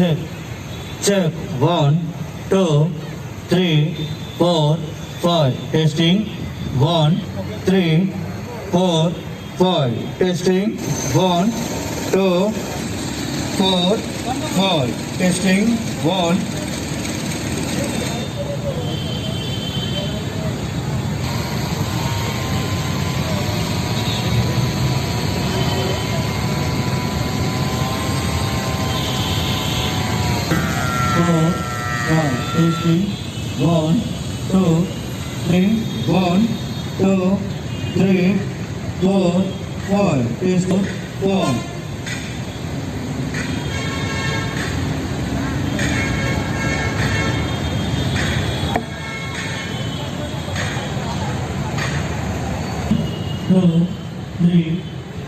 check, check, 1, 2, 3, 4, 5, testing, 1, 3, 4, 5, testing, 1, 2, 4, 5, testing, 1. Testing, 1, 2, 3, 1, 2, 3, 4, 5, testing, 1. Two, three,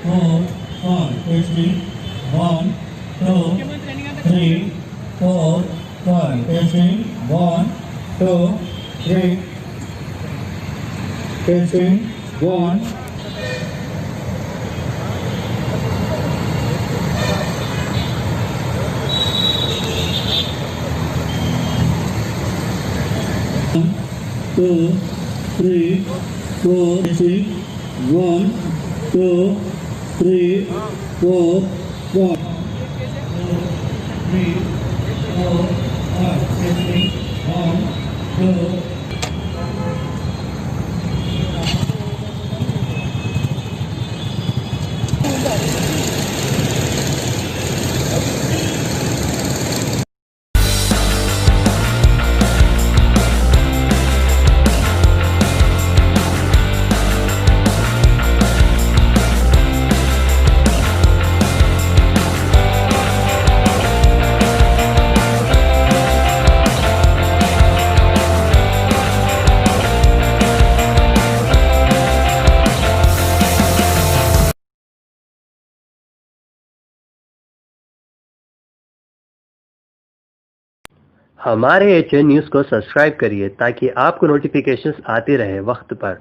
four, five, testing, 1, 2, 3, 4, 5, testing, 1, 2, 3, testing, 1. Two, three, four, testing, 1, 2, 3, 4, 5. 3, 4, 5, testing, 1, 2. हमारे HN news को subscribe करिए ताकि आपको notifications आते रहे वक्त पर।